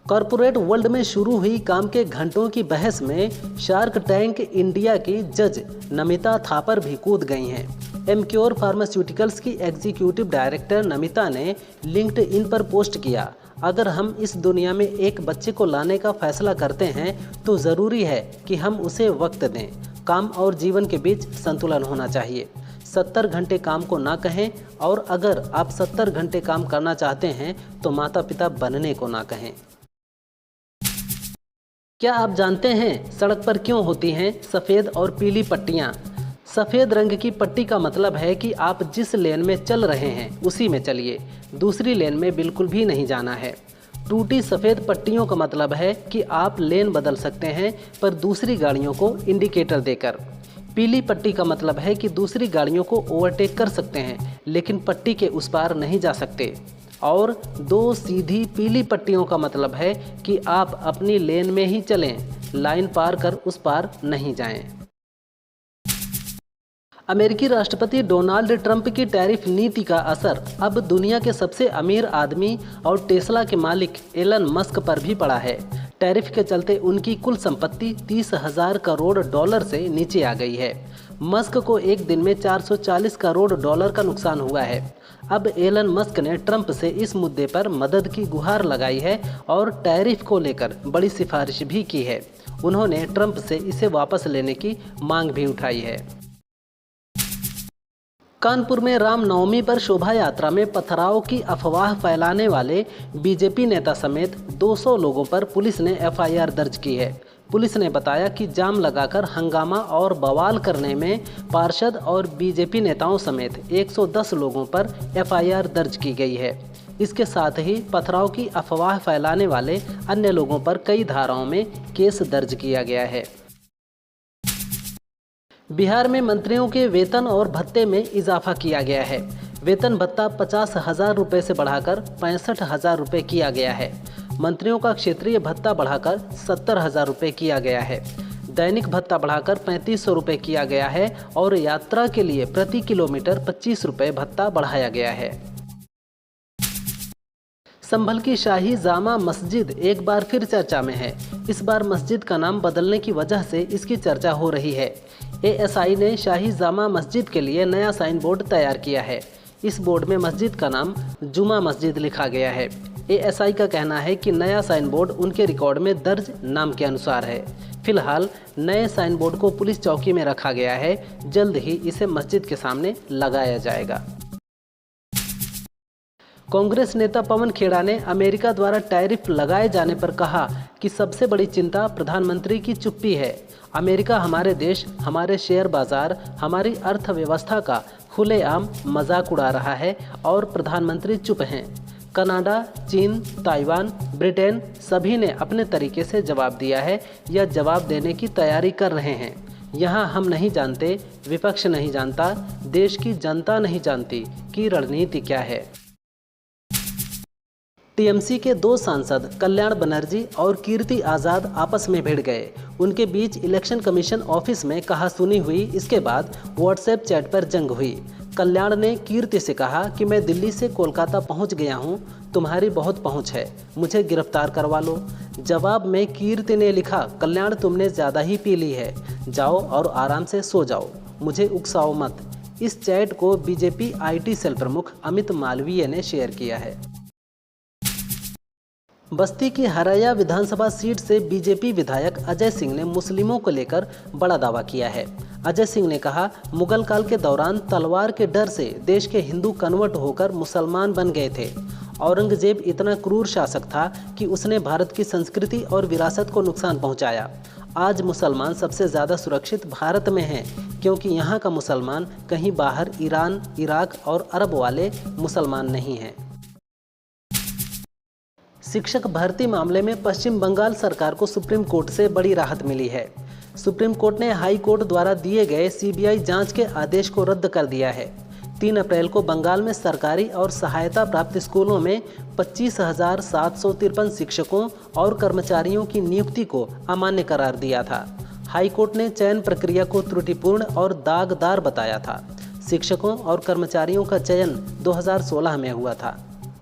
Corporate world में शुरू हुई काम के घंटों की बहस में शार्क टैंक इंडिया की जज नमिता थापर भी कूद गई हैं। एमक्योर फार्मास्यूटिकल्स की एग्जीक्यूटिव डायरेक्टर नमिता ने लिंक्डइन पर पोस्ट किया, अगर हम इस दुनिया में एक बच्चे को लाने का फैसला करते हैं तो ज़रूरी है कि हम उसे वक्त दें। काम और जीवन के बीच संतुलन होना चाहिए। 70 घंटे काम को ना कहें, और अगर आप 70 घंटे काम करना चाहते हैं तो माता पिता बनने को ना कहें। क्या आप जानते हैं सड़क पर क्यों होती हैं सफ़ेद और पीली पट्टियाँ? सफ़ेद रंग की पट्टी का मतलब है कि आप जिस लेन में चल रहे हैं उसी में चलिए, दूसरी लेन में बिल्कुल भी नहीं जाना है। टूटी सफ़ेद पट्टियों का मतलब है कि आप लेन बदल सकते हैं, पर दूसरी गाड़ियों को इंडिकेटर देकर। पीली पट्टी का मतलब है कि दूसरी गाड़ियों को ओवरटेक कर सकते हैं, लेकिन पट्टी के उस पार नहीं जा सकते। और दो सीधी पीली पट्टियों का मतलब है कि आप अपनी लेन में ही चलें, लाइन पार कर उस पार नहीं जाएं। अमेरिकी राष्ट्रपति डोनाल्ड ट्रंप की टैरिफ नीति का असर अब दुनिया के सबसे अमीर आदमी और टेस्ला के मालिक एलन मस्क पर भी पड़ा है। टैरिफ के चलते उनकी कुल संपत्ति 30,000 करोड़ डॉलर से नीचे आ गई है। मस्क को एक दिन में 440 करोड़ डॉलर का नुकसान हुआ है। अब एलन मस्क ने ट्रंप से इस मुद्दे पर मदद की गुहार लगाई है और टैरिफ को लेकर बड़ी सिफारिश भी की है। उन्होंने ट्रंप से इसे वापस लेने की मांग भी उठाई है। कानपुर में रामनवमी पर शोभा यात्रा में पथराव की अफवाह फैलाने वाले बीजेपी नेता समेत 200 लोगों पर पुलिस ने एफआईआर दर्ज की है। पुलिस ने बताया कि जाम लगाकर हंगामा और बवाल करने में पार्षद और बीजेपी नेताओं समेत 110 लोगों पर एफआईआर दर्ज की गई है। इसके साथ ही पथराव की अफवाह फैलाने वाले अन्य लोगों पर कई धाराओं में केस दर्ज किया गया है। बिहार में मंत्रियों के वेतन और भत्ते में इजाफा किया गया है। वेतन भत्ता 50,000 रुपये से बढ़ाकर 65,000 रुपये किया गया है। मंत्रियों का क्षेत्रीय भत्ता बढ़ाकर 70,000 रुपये किया गया है। दैनिक भत्ता बढ़ाकर 3500 रुपये किया गया है और यात्रा के लिए प्रति किलोमीटर 25 रुपये भत्ता बढ़ाया गया है। संभल की शाही जामा मस्जिद एक बार फिर चर्चा में है। इस बार मस्जिद का नाम बदलने की वजह से इसकी चर्चा हो रही है। एएसआई ने शाही जामा मस्जिद के लिए नया साइन बोर्ड तैयार किया है। इस बोर्ड में मस्जिद का नाम जुमा मस्जिद लिखा गया है। एएसआई का कहना है कि नया साइन बोर्ड उनके रिकॉर्ड में दर्ज नाम के अनुसार है। फिलहाल नए साइन बोर्ड को पुलिस चौकी में रखा गया है। जल्द ही इसे मस्जिद के सामने लगाया जाएगा। कांग्रेस नेता पवन खेड़ा ने अमेरिका द्वारा टैरिफ लगाए जाने पर कहा कि सबसे बड़ी चिंता प्रधानमंत्री की चुप्पी है। अमेरिका हमारे देश, हमारे शेयर बाजार, हमारी अर्थव्यवस्था का खुलेआम मजाक उड़ा रहा है और प्रधानमंत्री चुप हैं। कनाडा, चीन, ताइवान, ब्रिटेन सभी ने अपने तरीके से जवाब दिया है या जवाब देने की तैयारी कर रहे हैं। यहाँ हम नहीं जानते, विपक्ष नहीं जानता, देश की जनता नहीं जानती कि रणनीति क्या है। टीएमसी के 2 सांसद कल्याण बनर्जी और कीर्ति आज़ाद आपस में भिड़ गए। उनके बीच इलेक्शन कमीशन ऑफिस में कहासुनी हुई। इसके बाद व्हाट्सएप चैट पर जंग हुई। कल्याण ने कीर्ति से कहा कि मैं दिल्ली से कोलकाता पहुंच गया हूं, तुम्हारी बहुत पहुंच है, मुझे गिरफ्तार करवा लो। जवाब में कीर्ति ने लिखा, कल्याण तुमने ज़्यादा ही पी ली है, जाओ और आराम से सो जाओ, मुझे उकसाओ मत। इस चैट को बीजेपी आईटी सेल प्रमुख अमित मालवीय ने शेयर किया है। बस्ती की हरैया विधानसभा सीट से बीजेपी विधायक अजय सिंह ने मुस्लिमों को लेकर बड़ा दावा किया है। अजय सिंह ने कहा, मुगल काल के दौरान तलवार के डर से देश के हिंदू कन्वर्ट होकर मुसलमान बन गए थे। औरंगजेब इतना क्रूर शासक था कि उसने भारत की संस्कृति और विरासत को नुकसान पहुंचाया। आज मुसलमान सबसे ज़्यादा सुरक्षित भारत में हैं, क्योंकि यहाँ का मुसलमान कहीं बाहर ईरान, इराक और अरब वाले मुसलमान नहीं हैं। शिक्षक भर्ती मामले में पश्चिम बंगाल सरकार को सुप्रीम कोर्ट से बड़ी राहत मिली है। सुप्रीम कोर्ट ने हाई कोर्ट द्वारा दिए गए सीबीआई जांच के आदेश को रद्द कर दिया है। 3 अप्रैल को बंगाल में सरकारी और सहायता प्राप्त स्कूलों में 25,753 शिक्षकों और कर्मचारियों की नियुक्ति को अमान्य करार दिया था। हाई कोर्ट ने चयन प्रक्रिया को त्रुटिपूर्ण और दागदार बताया था। शिक्षकों और कर्मचारियों का चयन 2016 में हुआ था।